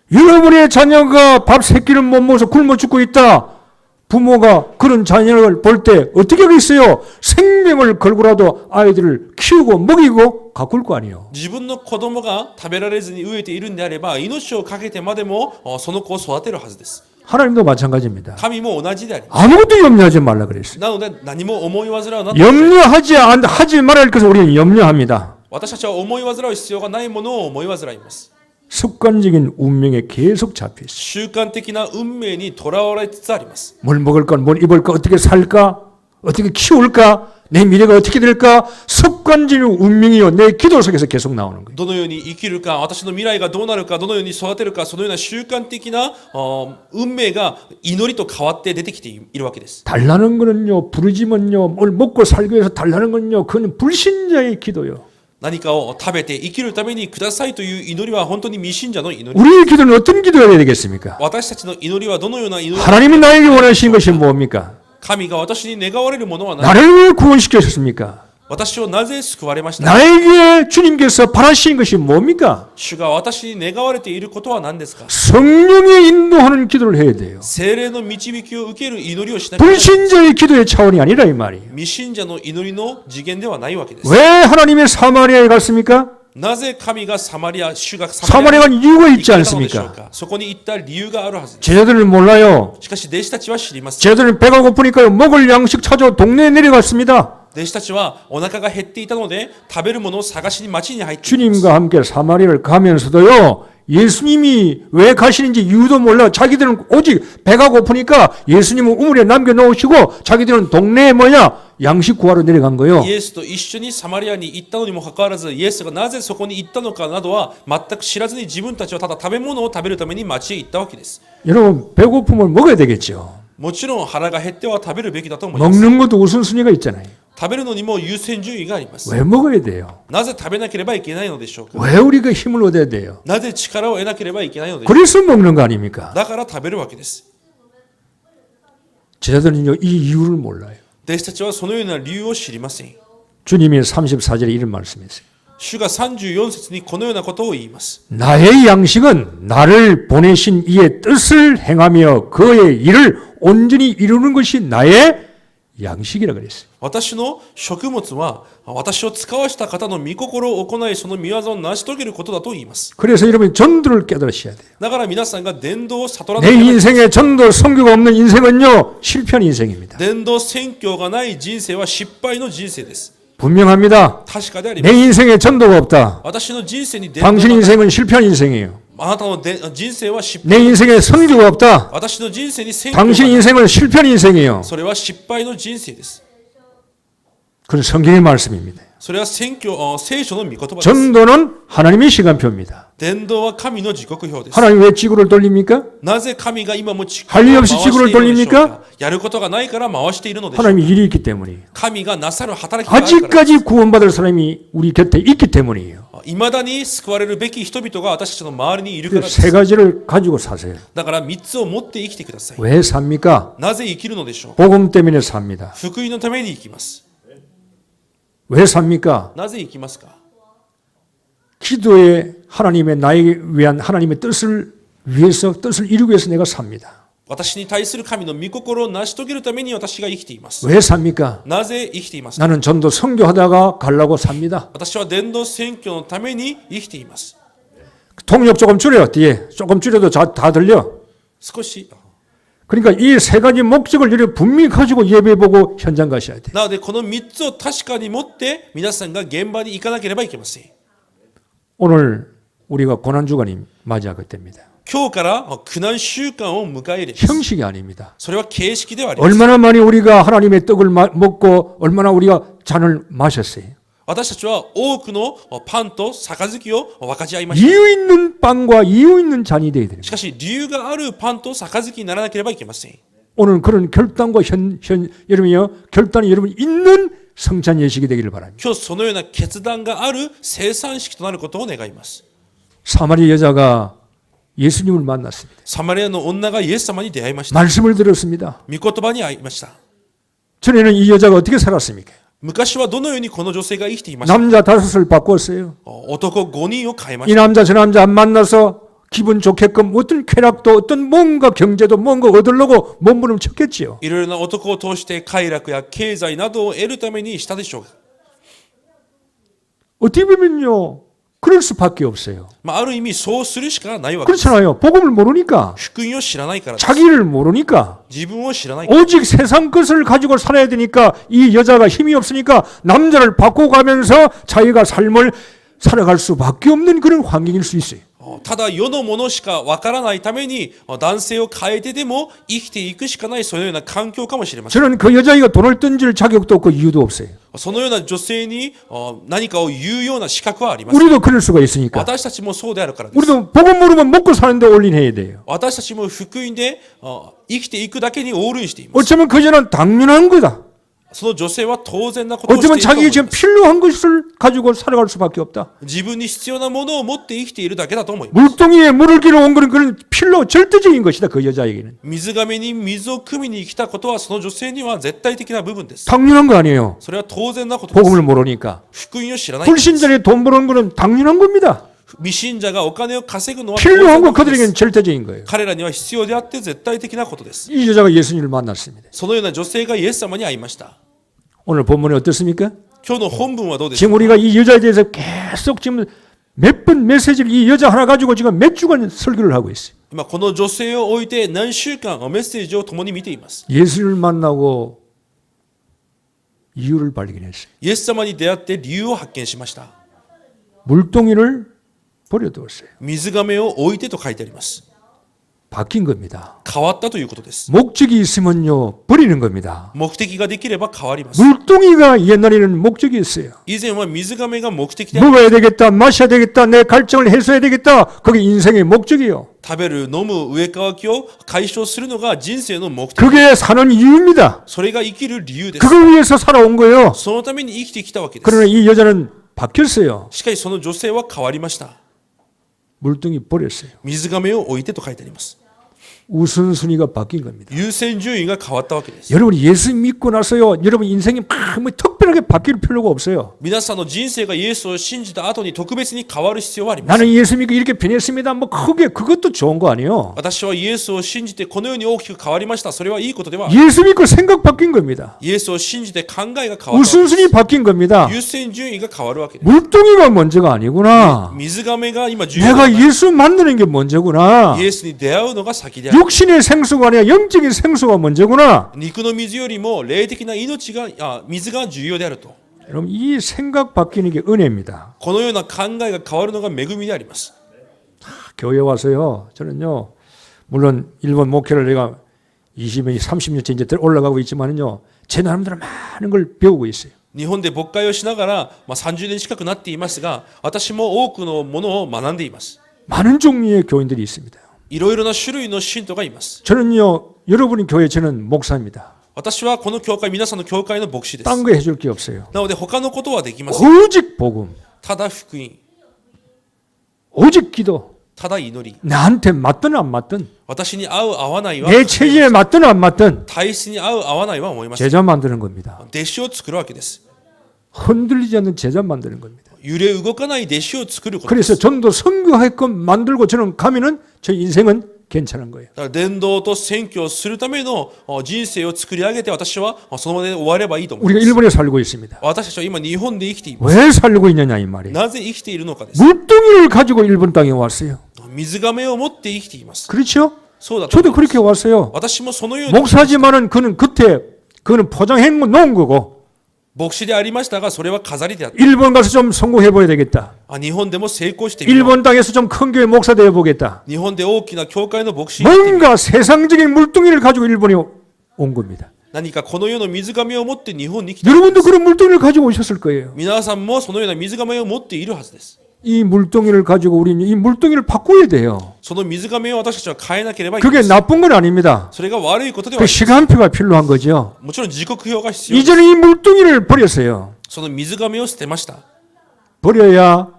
여러분의 자녀가 밥 세 끼를 못 먹어서 굶어 죽고 있다. 부모가 그런 자녀를 볼 때 어떻게 하겠어요? 생명을 걸고라도 아이들을 키우고 먹이고 가꿀 거 아니에요. 自分の子供が食べられずに飢えているんであれば命をかけてまでもその子を育てるはずです。 하나님도 마찬가지입니다. 神も同じであります。 아무것도 염려하지 말라 그랬어요. なので何も思い煩うなと。 하지 말아야 할 것을 우리는 염려합니다. 私たちは思い煩う必要がないものを思い煩います。 습관적인 운명에 계속 잡혀 있어요. 習慣的な運命にとらわれつつあります。 뭘 먹을까, 뭘 입을까, 어떻게 살까, 어떻게 키울까, 내 미래가 어떻게 될까, 습관적인 운명이요. 내 기도 속에서 계속 나오는 거예요. どのように生きるか、私の未来がどうなるか、どのように育てるか、そのような習慣的な運命が祈りと変わって出てきているわけです。 달라는 거는요, 부르짖으면요, 뭘 먹고 살기 위해서 달라는 건요, 그건 불신자의 기도요. 何かを食べて生きるためにくださいという祈りは本当に未信者の祈り。 우리의 기도는 어떤 기도가 해야 되겠습니까? 私たちの祈りはどのような祈り。 하나님이 나에게 원하시는 것이 뭡니까? 神が私に願われるものは何？ 나를 왜 구원시키셨습니까? 私をなぜ救われました？ 나에게 주님께서 바라시는 것이 뭡니까? 主が私に願われていることは何ですか？ 성령이 인도하는 기도를 해야 돼요. 聖霊の導きを受ける祈りをしなければ。 불신자의 기도의 차원이 아니라 이 말이에요. 未信者の祈りの次元ではないわけです。 왜 하나님의 사마리아에 갔습니까? なぜ神が主が 사마리아에 간 이유가 に 있지 行かれたのでしょう 않습니까? か？そこに行った理由があるはずです。 제자들은 몰라요. しかし弟子たちは知ります。 제자들은 배가 고프니까 먹을 양식 찾아 동네에 내려갔습니다. 弟子たちはお腹が減っていたので食べるものを探しに町に入っています。 주님과 함께 사마리아를 가면서도요. 예수님이 왜 가시는지 이유도 몰라. 자기들은 오직 배가 고프니까 예수님은 우물에 남겨놓으시고 자기들은 동네에 양식 구하러 내려간 거예요. イエスと一緒にサマリアに行ったのにもかかわらずイエスがなぜそこに行ったのかなどは全く知らずに自分たちはただ食べ物を食べるために町へ行ったわけです。 여러분 배고픔을 먹어야 되겠죠. もちろん腹が減っては食べるべきだと思います。 먹는 것도 우선순위가 있잖아요. 食べるのにも優先順位があります。 왜 먹어야 돼요? なぜ食べなければいけないのでしょうか。 왜 우리가 힘을 얻어야 돼요? なぜ力を得なければいけないのでしょう 그래서 먹는 거 아닙니까? か。だから食べるわけです。 제자들은요 이 이유를 몰라요. 弟子たちはそのような理由を知りません。 주님이 34절에 이런 말씀했어요. 主が34節にこのようなことを言います。 나의 양식은 나를 보내신 이의 뜻을 행하며 그의 일을 온전히 이루는 것이 나의 양식이라 그랬어요. 私の食物は私を使わした方の御心を行いその御業を成し遂げることだと言います。 그래서 여러분 전도를 깨달으셔야 돼요. だから皆さんが伝道を悟らな 내 ければ 인생에 전도 선교가 없는 인생은요 실패한 인생입니다. 伝道宣教がない人生は失敗の人生です。 분명합니다. 確かでありま 내 す。 인생에 전도가 없다. 私の人生に伝道 당신 がない。 인생은 실패한 인생이에요. あなたの人生は失 내 敗。 인생에 선교가 없다. 私の人生に宣教がな 당신 い。 인생은 실패한 인생이에요. それは失敗の人生です。 그건 성경의 말씀입니다. それは聖書の御言葉です。 전도는 하나님의 시간표입니다. 伝道は神の時刻表です。 하나님 왜 지구를 돌립니까? なぜ神が今も地球を 할 回 일 し 없이 ている 지구를 のでしょう 돌립니까? か。やることがないから回しているのでしょうか。 하나님이 일이 있기 때문이에요. 神がなさる働きがあるからです。 아직까지 구원받을 사람이 우리 곁에 있기 때문이에요. いまだに救われるべき人々が私たちの周りにいるからで 세 す。 가지를 가지고 사세요. だから3つを持って生きてください。 왜 삽니까? なぜ生きるのでしょう。 복음 때문에 삽니다. 福音のために生きます。 왜 삽니까? なぜ生きますか。 기도에 하나님의 나에게 위한 하나님의 뜻을 위해서 뜻을 이루기 위해서 내가 삽니다. 私に対する神の御心を成し遂げるために私が生きています。 왜 삽니까? なぜ生きていますか。 나는 전도 선교하다가 가려고 삽니다. 私は伝道選挙のために生きています。 통역 조금 줄여 뒤에 조금 줄여도 다 들려. 少し。 그러니까 이 세 가지 목적을 여러분 분명히 가지고 예배보고 현장 가셔야 돼. なのでこの3つを確かに持って皆さんが現場に行かなければいけません。 오늘 우리가 고난주간이 맞이하게 됩니다. 今日から苦難週間を迎えるんです。 형식이 아닙니다. それは形式ではあります。 얼마나 많이 우리가 하나님의 떡을 먹고 얼마나 우리가 잔을 마셨어요. 私たちは多くのパンと杯を分かち合いました。 이유 있는 빵과 이유 있는 잔이 되어야 됩니다. しかし理由があるパンと杯にならなければいけません。 오늘 그런 결단과 여러분이요 결단이 여러분 있는 성찬 예식이 되기를 바랍니다. 今日そのような決断がある生産式となることを願います。 사마리 여자가 예수님을 만났습니다. サマリアの女がイエス様に出会いました。 말씀을 들었습니다. 御言葉に会いました。 전에는 이 여자가 어떻게 살았습니까? 昔はどのようにこの女性が生きていましたか。 남자 5을 바꿨어요. 男5人を変えま 이 した。 남자 저 남자 안 만나서 기분 좋게끔 어떤 쾌락도 어떤 뭔가 경제도 뭔가 얻으려고 몸부림 쳤겠지요. いろいろな男を通して快楽や経済などを得るためにしたでしょうか。 어떻게 보면요. 그럴 수밖에 없어요. ある意味そうするしかないわけです。 그렇잖아요. 복음을 모르니까 福音を知らないからです。 자기를 모르니까 自分を知らないから。 오직 세상 것을 가지고 살아야 되니까 이 여자가 힘이 없으니까 남자를 바꿔가면서 자기가 삶을 살아갈 수밖에 없는 그런 환경일 수 있어요. ただ世のものしかわからないために男性を変えてでも生きていくしかないそのような環境かもしれません。 저는 그 여자애가 돈을 던질 자격도 없고 이유도 없어요. そのような女性に何かを言うような資格はありません。 우리도 그럴 수가 있으니까. 私たちもそうであるからです。 우리도 복음 모르면 먹고 사는데 올인해야 돼요. 私たちも福音で生きていくだけにオールインしています。 어쩌면 그 여자는 당연한 거다. その女性は当然なことをしてい 어쩌면 ると思 자기 い 지금 ます。 필요한 것을 가지고 살아갈 수밖에 없다. 自分に必要なものを持って生きているだけだと思います。 물동이에 물을 기러 온 거는 그런 필요 절대적인 것이다. 그 여자에게는. 水亀に水を汲みに来たことはその女性には絶対的な部分です。 당연한 거 아니에요. それは当然なことです。 복음을 모르니까. 福音を知らないからです。 불신자들이 돈 버는 거는 당연한 겁니다. 未信者がお金を稼ぐのは 필요한 거 当然のことで 그들에게는 す。 절대적인 거예요. 彼らには必要であって絶対的なことです。 이 여자가 예수님을 만났습니다. そのような女性がイエス様に会いました。 오늘 본문이 어떻습니까? 今日の本文はどうでしょ 지금 うか。 우리가 이 여자에 대해서 계속 지금 몇 번 메시지를 이 여자 하나 가지고 지금 몇 주간 설교를 하고 있어요. 今この女性を置いて何週間メッセージを共に見ています。 예수를 만나고 이유를 발견했어요. イエス様に出会って理由を発見しました。 물동이를 버려두었어요. 水亀を置いてと書いてあります。 바뀐 겁니다. 変わったということです。 목적이 있으면요 버리는 겁니다. 目的ができれば変わります。 물동이가 옛날에는 목적이 있어요. 以前は水亀が目的であり 먹어야 되겠다, 마셔야 되겠다, 내 갈증을 해소해야 되겠다. 그게 인생의 목적이요. 食べる、飲む、上乾きを解消するのが人生の目的。 그게 사는 이유입니다. それが生きる理由です。 그걸 위해서 살아온 거예요. そのために生きてきたわけです。 그러나 이 여자는 바뀌었어요. しかしその女性は変わりました。 물동이 버렸어요. 水亀を置いてと書いてあります。 우선순위가 바뀐 겁니다. 優先順位が変わったわけです。 여러분 예수 믿고 나서요. 여러분 인생이 뭐 특별하게 바뀔 필요가 없어요. 皆さんの人生がイエスを信じた後に特別に変わる必要はありません。 나는 예수 믿고 이렇게 변했습니다. 뭐 크게 그것도 좋은 거 아니에요. 私はイエスを信じてこのように大きく変わりました。それはいいことでは。 예수 믿고 생각 바뀐 겁니다. イエスを信じて考えが変わったわけです。 우선순위 바뀐 겁니다. 優先順位が変わるわけです。 물동이가 먼저가 아니구나. 水亀が今重要 내가 な 예수 만나는 게 먼저구나. イエスに出会うのが先である。 육신의 생수가 아니라 영적인 생수가 먼저구나. 肉の水よりも霊的な命が水が重要であると。 여러분 이 생각 바뀌는 게 은혜입니다. このような考えが変わるのが恵みであります。 교회 와서요. 저는요. 물론 일본 목회를 내가 20년, 30년째 이제 올라가고 있지만은요. 제 나름대로 많은 걸 배우고 있어요. 日本で牧会をしながら、30年近くなっていますが、私も多くのものを学んでいます。 많은 종류의 교인들이 있습니다. いろいろな種類の信徒がいます。 저는요, 여러분이 교회 저는 목사입니다. 私はこの教会、皆さんの教会の牧師です。 딴 거 해줄 게 없어요. なので他のことはできません。 오직 복음, ただ福音、 오직 기도. ただ祈り。 나한테 맞든 안 맞든, 私に合う合わないは、 내 체질에 맞든 안 맞든 体質に合う合わないは思いません。 제자 만드는 겁니다. 弟子を作るわけです。 흔들리지 않는 제자 만드는 겁니다. 揺れ動かない弟子を作ることで 그래서 す。 전도 선교하게끔 만들고 저는 가면은 제 인생은 괜찮은 거예요. だから伝道と宣教をするための人生を作り上げて、私はそのままで終わればいいと思い 우리가 ます。 일본에 살고 있습니다. 私たちは今日本で生きています。 왜 살고 있느냐 이 말이에요. なぜ生きているのかです。 물동이를 가지고 일본 땅에 왔어요. 水亀を持って生きています。 그렇죠? そうだと 저도 思います。 그렇게 왔어요. 私もそのように 목사지만은 그는 그때 그는 포장해 놓은 거고 牧師でありましたが、それは飾りであった。 일본 가서 좀 성공해 보야 되겠다. 日本でも成功してみよう。 일본 땅에서 좀 큰 교회 목사 되어 보겠다. 日本で大きな教会の牧師になってみよう。 뭔가 세상적인 물동이를 가지고 일본에 온 겁니다. 何かこの世の水亀を持って日本に来た。 여러분도 그런 물동이를 가지고 오셨을 거예요. 皆さんもそのような水亀を持っているはずです。 이 물동이를 가지고 우리는 이 물동이를 바꿔야 돼요. その水亀を私たちは変えなければいけま 그게 せん。 나쁜 건 아닙니다. それが悪いことでは 그 ない。 시간표가 필요한 거죠. もちろん時刻表が必要です。 이제는 이 물동이를 버렸어요. その水亀を捨てました。 버려야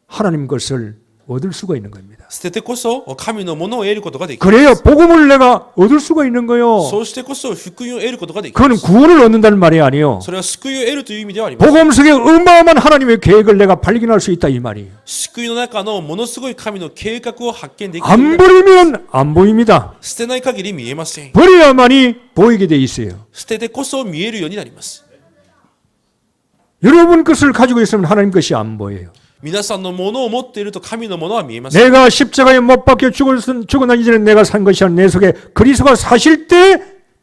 하나님 것을 얻을 수가 있는 겁니다. 捨ててこそ神のものを得ることができる。 그래야 복음을 내가 얻을 수가 있는 거요. そうしてこそ福音を得ることができる。 그건 구원을 얻는다는 말이 아니에요. それは救いを得るという意味ではありません。 복음 속에 어마어마한 하나님의 계획을 내가 발견할 수 있다 이 말이에요. 救いの中のものすごい神の計画を発見でき 안 る。 버리면 안 보입니다. 捨てない限り見えません。 버려야만이 보이게 돼 있어요. 捨ててこそ見えるようになります。 여러분 것을 가지고 있으면 하나님 것이 안 보여요. 皆さんのものを持っていると神のものは見えません。 내가 십자가에 못 박혀 죽어난 이전에 내가 산 것이 아니라 내 속에 그리스도가 사실 때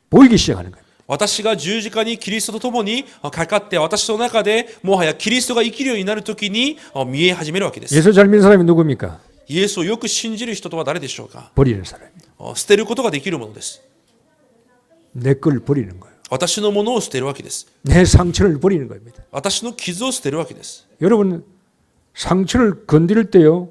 보이기 시작하는 거예요. 私が十字架にキリストと共にかかって私の中でもはやキリストが生きるようになるときに見え始めるわけです。 예수 잘 믿는 사람이 누굽니까? イエスをよく信じる人とは誰でしょうか。 버리는 사람이에요. 捨てることができるものです。 내 걸 버리는 거예요. 私のものを捨てるわけです。 내 상처를 버리는 겁니다. 私の傷を捨てるわけです。 여러분 상처를 건드릴 때요.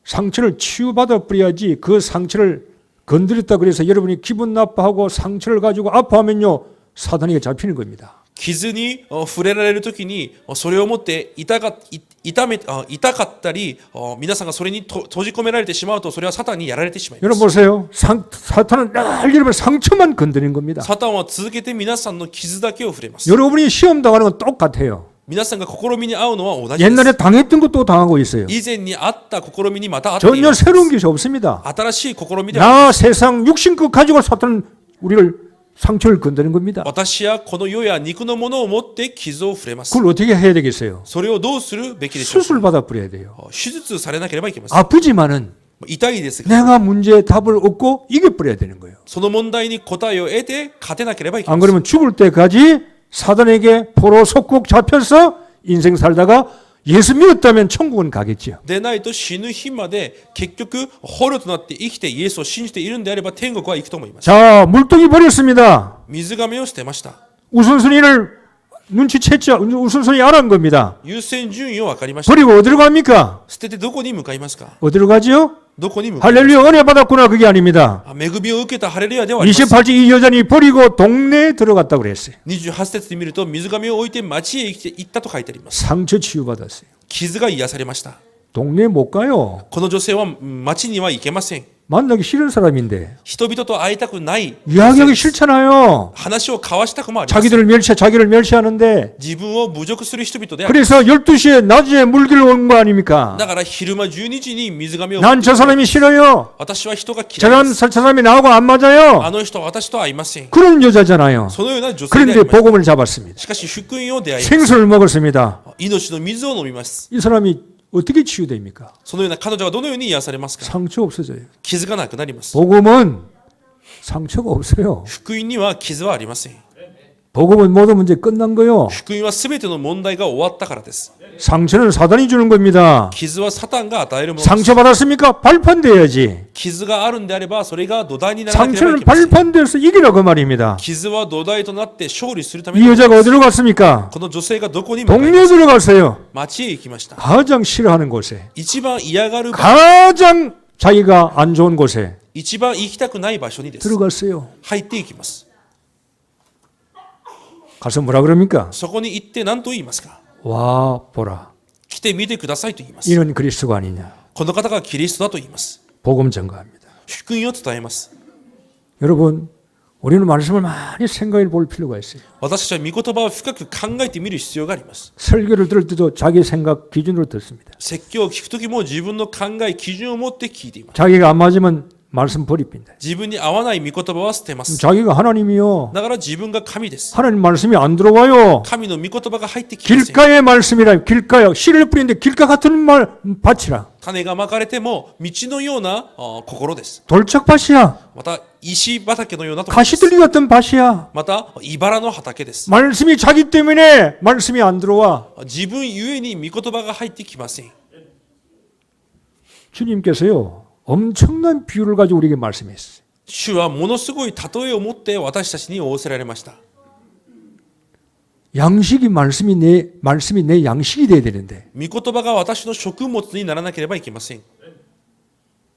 상처를 치유받아 버려야지 그 상처를 건드렸다 그래서 여러분이 기분 나빠하고 상처를 가지고 아파하면요. 사단에게 잡히는 겁니다. 傷に触れられるときにそれをもって痛かったり皆さんがそれに閉じ込められてしまうとそれはサタンにやられてしまいま 여러분 す。 보세요. 사탄은 늘 여러분 상처만 건드리는 겁니다. サタンは続けて皆さんの傷だけを触れます。 여러분이 시험 당하는 건 똑같아요. 皆さんが試みに遭うのは同じです。 옛날에 당했던 것도 당하고 있어요. 以前にあった試みにまたあってい 전혀 ます。 새로운 것이 없습니다. 新しい試みでは 나 세상 육신 것 가지고 사탄은 우리를 상처를 건드는 겁니다. 私はこの世や肉のものを持って傷を触れます。 그걸 어떻게 해야 되겠어요? それをどうするべきでしょうか。 수술 받아 버려야 돼요. 手術されなければいけません。 아프지만은 痛いですが 내가 문제의 답을 얻고 이겨 버려야 되는 거예요. その問題に答えを得て勝てなければいけま 안 せん。 그러면 죽을 때까지 사단에게 포로 속국 잡혀서 인생 살다가 예수 믿었다면 천국은 가겠지요. でないと死ぬ日まで結局捕虜となって生きてイエスを信じているんであれば天国は行くと思います。 자, 물동이 버렸습니다. 水亀を捨てました。 우선순위를 눈치챘죠. 우선순위 알아온 겁니다. 優先順位を分かりました。 버리고 어디로 갑니까? 捨ててどこに向かいますか。 어디로 가지요? どこに向かいますか。 할렐루야 은혜 받았구나 그게 아닙니다. 恵みを受けたハレルヤではありません。 28절 이 여자니 버리고 동네에 들어갔다고 그랬어요. 28節で見ると水亀を置いて町へ行ったと書いてあります。 상처 치유받았어요. 傷が癒されました。 동네에 못 가요. この女性は町には行けません。 만나기 싫은 사람인데 人々と会いたくない。 이야기하기 싫잖아요. 話を交わしたくもあります。 자기를 멸시하는데 自分を侮辱する人々である。 그래서 12시에 낮에 물기를 온 거 아닙니까? だから昼間12時に水亀を 난 저 사람이 싫어요. 私は人が嫌いです。 저 사람이 나하고 안 맞아요. あの人は私とは合いません。 그런 여자잖아요. そのような女性であ 그런데 ります。 복음을 잡았습니다. しかし福音を出会います。 생수를 먹었습니다. 命の水を飲みます。 이 사람이 어떻게 치유됩니까? そのような彼女がどのように癒されますか。 상처 없어져요. 傷がなくなります。 복음은 상처가 없어요. 福音には傷はありません。 복음은 모든 문제 끝난 거요. 福音は全ての問題が終わったからです。 상처는 사단이 주는 겁니다. 傷はサタンが与えるものです。 상처 받았습니까? 발판돼야지. 傷があるんであればそれが土台にならなければい 상처는 けません。 발판돼서 이기라 그 말입니다. 傷は土台となって勝利するため 이 に、 여자가 어디로 갔습니까? この女性がどこに向かいま 동네에 すか。 들어갔어요. 町へ行きました。 가장 싫어하는 곳에, 一番嫌がる場所、 가장 자기가 안 좋은 곳에 一番行きたくない場所にです。 들어갔어요. 入っていきます。 가서 뭐라 그럽니까? そこに行って何と言いますか。 와 보라. 来てみてくださいと言います。 이는 그리스도가 아니냐. この方がキリストだと言います。 복음 전가합니다. 福音を伝えます。 여러분, 우리는 말씀을 많이 생각해 볼 필요가 있어요. 私たちは御言葉を深く考えてみる必要があります。 설교를 들을 때도 자기 생각 기준으로 듣습니다. 説教を聞くときも自分の考え、基準を持って聞いています。 자기가 안 맞으면 말씀 버립니다. 自分に合わない御言葉は捨てます。 자기가 하나님이요. だから自分が神です。 하나님 말씀이 안 들어와요. 神の御言葉が入ってきません。 길가의 말씀이라 길가요. 씨를 뿌리는데 길가 같은 말 밭이라. 種がまかれても道のような心です。 돌짝밭이야. また石畑のようなところです。 가시들리 같은 밭이야. また茨の畑です。 말씀이 자기 때문에 말씀이 안 들어와. 自分ゆえに御言葉が入ってきません。 주님께서요. 엄청난 비유를 가지고 우리에게 말씀했어요. 主はものすごい例えを持って私たちに仰せられました。 양식이 말씀이 내 양식이 돼야 되는데 御言葉が私の食物にならなければいけません。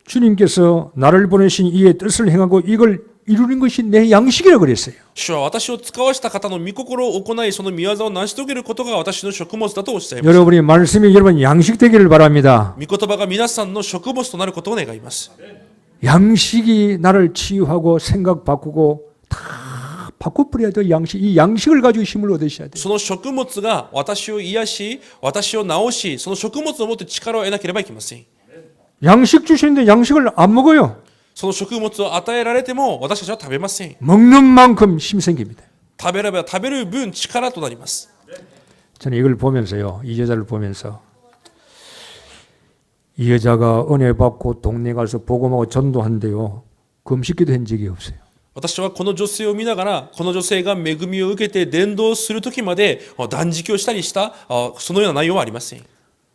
주님께서 나를 보내신 이의 뜻을 행하고 이걸 이루는 것이 내 양식이라고 그랬어요. 主は私を使わした方の御心を行い、その御業を成し遂げることが私の食物だとおっしゃいました。 여러분이 말씀이 여러분 양식 되기를 바랍니다. 御言葉が皆さんの食物となることを願います。 양식이 나를 치유하고 생각 바꾸고 다 바꿔버려야 돼요. 이 양식을 가지고 힘을 얻으셔야 돼요. その食物が私を癒し、私を治し、その食物を持って力を得なければいけません。 양식 주시는데 양식을 안 먹어요. その食物を与えられても私たちは食べません。 먹는 만큼 힘 생깁니다. 食べれば食べる分力となります。 저는 이걸 보면서요. 이 여자를 보면서 이 여자가 은혜 받고 동네 가서 복음하고 전도한대요. 금식기도 한 적이 없어요. 私はこの女性を見ながら、この女性が恵みを受けて伝道するときまで断食をしたりしたそのような内容はありません。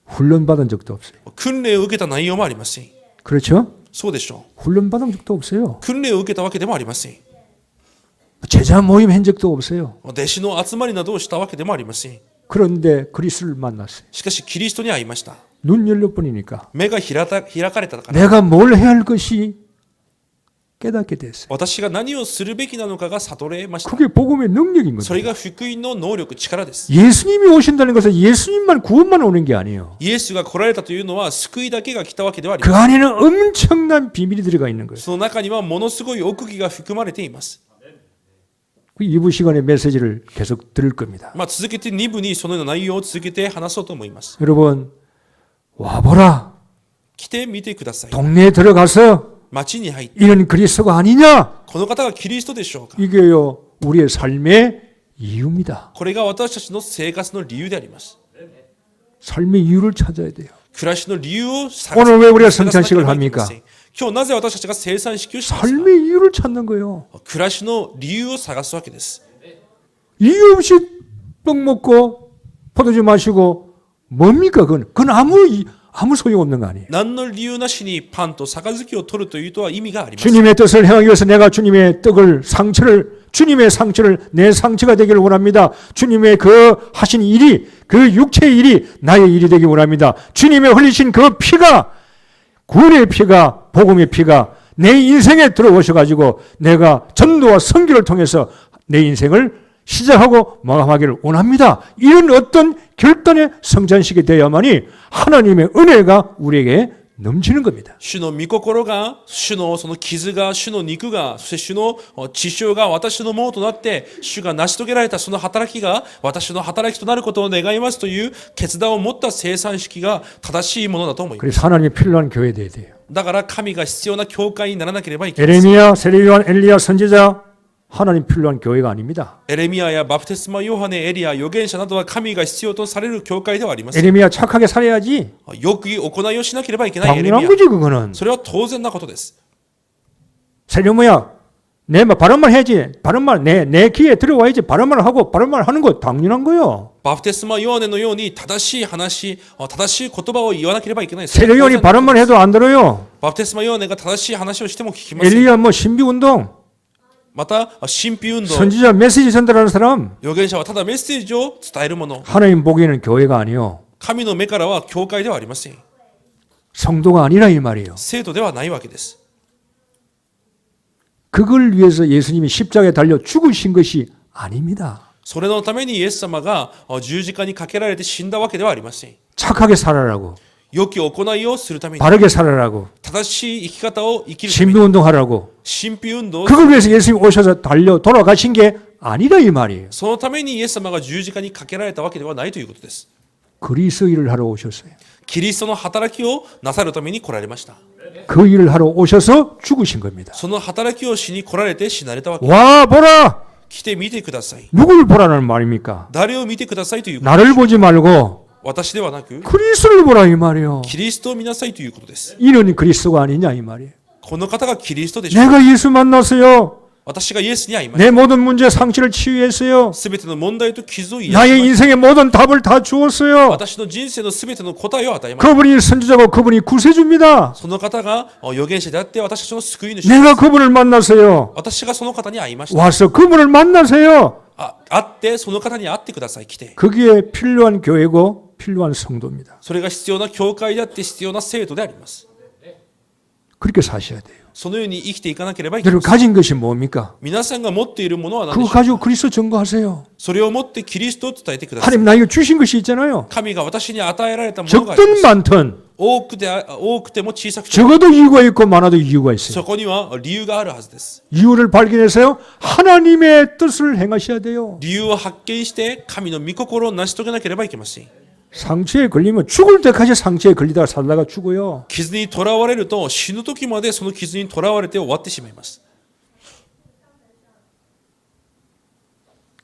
훈련 받은 적도 없어요. 訓練を受けた内容もありません。 그렇죠? そうでしょ 훈련 받은 적도 없어요. う。訓練を受けたわけでもありません。 제자 모임 한 적도 없어요. 弟子の集まりなどをしたわけでもありません。 그런데 그리스도를 만났어요. しかしキリストに会いました。 눈 열려버리니까 目が開かれたから、 내가 뭘 해야 할 것이 깨닫게 됐어요. 私が何をするべきなのかが悟れました。 그게 복음의 능력인 それ 겁니다. が福音の能力、力です。 예수님이 오신다는 것은 예수님만 구원만 오는 게 아니에요. イエスが来られたというのは救いだけが来たわけではあり 그 ません。 안에는 엄청난 비밀이 들어가 있는 거예요. その中にはものすごい奥義が含まれています。 그 2부 시간의 메시지를 계속 들을 겁니다. 続けて2部にそのような内容を続けて話そうと思います。 여러분 와보라. 来てみてください。 동네에 들어가서 町に入って、 이런 그리스도가 아니냐? この方がキリストでしょうか。 이게요 우리의 삶의 이유입니다. これが私たちの生活の理由であります。 삶의 이유를 찾아야 돼요. 暮らしの理由を探 오늘 왜 우리가 探さなけれ 성찬식을 ばいけま 합니까? せん。今日なぜ私たちが生産式をしますか。 삶의 이유를 찾는 거예요. 暮らしの理由を探すわけです。 이유 없이 떡 먹고 포도주 마시고 뭡니까? 그건 아무 소용없는 거 아니에요. 何の理由なしにパンと杯を取るというとは意味があります。 주님의 뜻을 행하기 위해서 내가 주님의 주님의 상처를 내 상처가 되기를 원합니다. 주님의 그 하신 일이, 그 육체의 일이 나의 일이 되기 원합니다. 주님의 흘리신 그 피가, 구원의 피가, 복음의 피가 내 인생에 들어오셔가지고 내가 전도와 선교를 통해서 내 인생을 시작하고 마감하기를 원합니다. 이런 어떤 결단의 성찬식이 되어야만이 하나님의 은혜가 우리에게 넘치는 겁니다. 主の御心が、主のその傷が、主の肉が、そして主の血潮が私のものとなって、主が成し遂げられたその働きが私の働きとなることを願いますという決断を持った生産式が正しいものだと思います。 그래서 하나님이 필요한 교회 되어야 돼요. だから神が必要な教会にならなければいけません。 에레미야, 세례요한, 엘리야, 선지자 하나님 필요한 교회가 아닙니다. エレミヤやバプテスマヨハネ、エリア、預言者などは神が必要とされる教会ではありません。 에레미야 착하게 살아야지. よく行いをしなければいけないエレミ 당연한 ヤ。 거지 그거는. それは当然なことです。세례모야 내 말 바른말 해야지. 바른말 내 귀에 들어와야지. 바른말 하고 바른말 하는 거 당연한 거요. バプテスマヨハネのように正しい話、正しい言葉を言わなければいけないです。 세례요한이 바른말 해도 안 들어요. バプテスマヨハネが正しい話をしても聞きません。 엘리야 뭐 신비運動, また、神秘運動、 선지자 메시지 전달하는 사람, 預言者はただメッセージを伝えるもの。 하나님 보기에는 교회가 아니요. 神の目からは教会ではありません。 성도가 아니라 이 말이에요. 生徒ではないわけです。 그걸 위해서 예수님이 십자가에 달려 죽으신 것이 아닙니다. それのためにイエス様が十字架にかけられて死んだわけではありません。 착하게 살아라고, 良き行いをするために、 바르게 살아라고, 正しい生き方を生きるため 신비 に、 운동하라고. 神秘運動を 그걸 위해서 예수님이 오셔서 달려 돌아가신 게 아니라 이 말이에요. そのためにイエス様が十字架にかけられたわけではないということです。 그리스도 일을 하러 오셨어요. キリストの働きをなさるために来られました。 그 일을 하러 오셔서 죽으신 겁니다. その働きをしに来られて死なれたわけ。 와 보라. 来て見てください。 누굴 보라는 말입니까? 誰を見てくださいということ。 나를 보지 말고 私ではなく、 그리스도를 보라 이 말이에요. キリストを見なさいということです。 이는 그리스도가 아니냐 이 말이에요. この方がキリストでしょう。 내가 예수 만났어요. 私がイエスに会いました。 내 모든 문제 상처를 치유했어요. すべての問題と傷を癒し 나의 ました。 인생의 모든 답을 다 주었어요. 私の人生のすべての答えを与えました。 그분이 선지자고 그분이 구세주입니다. その方が預言者であって私たちの救い主です。 내가 그분을 만났어요. 私がその方に会いました。 와서 그분을 만나세요. 会ってその方に会ってください。来て。 거기에 필요한 교회고 필요한 성도입니다. それが必要な教会であって必要な生徒であります。 그렇게 사셔야 돼요. そのように生きていかなければいけま 여러분 せん。 가진 것이 뭡니까? 皆さんが持っているものは何 그거 でしょう。 가지고 그리스도 증거하세요. それを持ってキリストを伝えてください。 하나님 나에게 주신 것이 있잖아요. 神が私に与えられたものがあり 적든 ます。 많든 多くても小さくても 적어도 이유가 있고 많아도 이유가 있어요. そこには理由があるはずです。 이유를 발견해서요. 하나님의 뜻을 행하셔야 돼요. 理由を発見して神の御心を成し遂げなければいけません。 상처에 걸리면 죽을 때까지 상처에 걸리다가 살다가 죽어요. 傷にとらわれると死ぬ時までその傷にとらわれて終わってしまいます。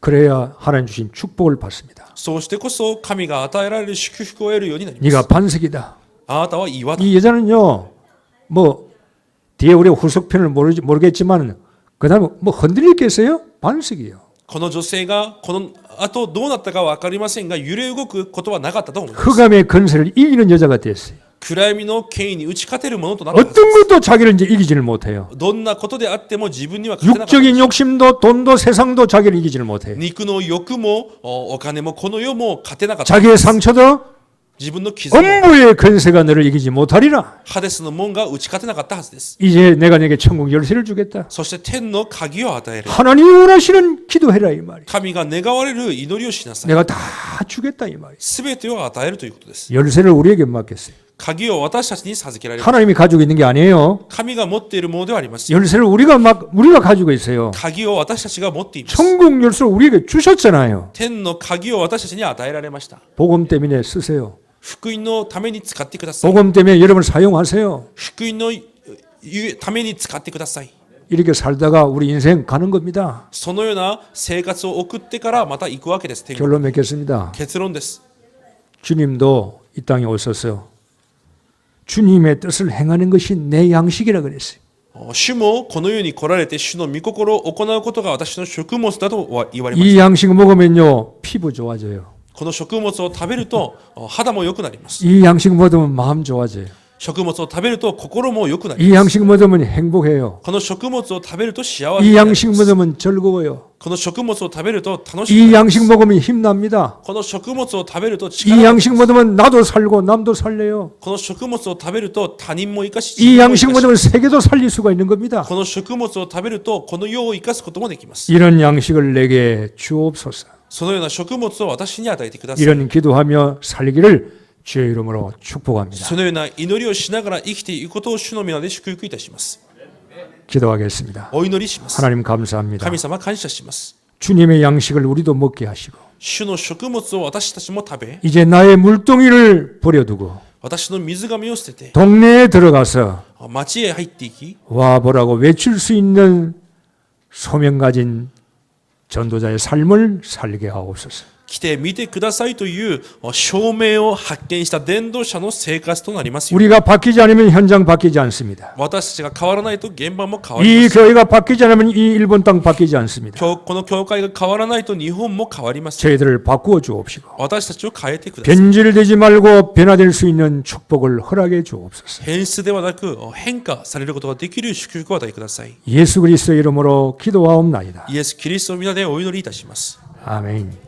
그래야 하나님 주신 축복을 받습니다. そうしてこそ神が与えられる祝福を得るようになります。 네가 반석이다. あなたは岩だ。 이 여자는요. 뭐 뒤에 우리가 후속편을 모르겠지만 그다음에 뭐 흔들리겠어요? 반석이에요. この女性がこの後どうなったかは分かりませんが揺れ動くことはなかったと思います。 흑암의 건설을 이기는 여자가 됐어요. 暗闇の権威に打ち勝てるものとなったはず 어떤 것도 자기를 이제 이기지를 못해요. どんなことであっても自分には勝てなかった。 육적인 욕심도 돈도 세상도 자기를 이기지를 못해요. 肉の欲もお金もこの世も勝てなかった。 자기의 상처도 自分の傷も 업무의 건세가 너를 이기지 못하리라. ハデスの門が打ち勝てなかったはずです。 이제 내가 네게 천국 열쇠를 주겠다. そして天の鍵を与える。 하나님이 원하시는 기도해라 이 말이에요. 神が願われる祈りをしなさい。 내가 다 주겠다 이 말이에요. すべてを与えるということです。 열쇠를 우리에게 맡겼어요. 鍵を私たちに授けられます。 하나님이 가지고 있는 게 아니에요. 神が持っているものではありません。 열쇠를 우리가 가지고 있어요. 鍵を私たちが持っています。 천국 열쇠를 우리에게 주셨잖아요. 天の鍵を私たちに与えられました。 복음 때문에 쓰세요. 福音のために使ってください。 복음 때문에 여러분 사용하세요. 福音のために使ってください。 이렇게 살다가 우리 인생 가는 겁니다. そのような生活を送ってからまた行くわけです。天国 결론 맺겠습니다. 結論です。 주님도 이 땅에 오셔서 주님의 뜻을 행하는 것이 내 양식이라 그랬어요. 主もこの世に来られて主の御心を行うことが私の食物だと言われまし 이 た。 양식 먹으면요 피부 좋아져요. この食物を食べると肌も良くなります。 이 양식 먹으면 마음 좋아져요. 食物を食べると心も良くなり 이 ます。 양식 먹으면 행복해요. この食物を食べると幸せ 이 になりま 양식 す。 먹으면 즐거워요. この食物を食べると楽しく 이 なりま 양식 す。 먹으면 힘납니다. この食物を食べると 이 力が出ま 양식 す。 먹으면 나도 살고 남도 살래요. この食物を食べると他人も生かし 이 自分も 양식 生かし 먹으면 세계도 살릴 수가 있는 겁니다. この食物を食べるとこの世を生かすこともできます。 이런 양식을 내게 주옵소서. そのような食物を私に与えてください。 이런 기도하며 살기를 주의 이름으로 축복합니다. そのような祈りをしながら生きていくことを主の皆で祝福いたします。 기도하겠습니다. お祈りします。 하나님 감사합니다. 神様感謝します。 주님의 양식을 우리도 먹게 하시고 主の食物を私たちも食べ、 이제 나의 물동이를 버려두고 私の水がめを捨てて 동네에 들어가서 町へ入っていき、 와보라고 외칠 수 있는 소명 가진 전도자의 삶을 살게 하옵소서. 来て見てくださいという証明を発見した伝道者の生活となりますよ。 우리가 바뀌지 않으면 현장 바뀌지 않습니다. 私たちが変わらないと現場も変わり 이 ます。 교회가 바뀌지 않으면 이 일본 땅 바뀌지 않습니다. この教会が変わらないと日本も変わります。 저희들을 바꾸어 주옵시고 私たちを変えてください。 변질되지 말고 변화될 수 있는 축복을 허락해 주옵소서. 変質ではなく変化されることができる祝福を与えください。 예수 그리스도의 이름으로 기도하옵나이다. イエス・キリストの皆でお祈りいたします。 아멘.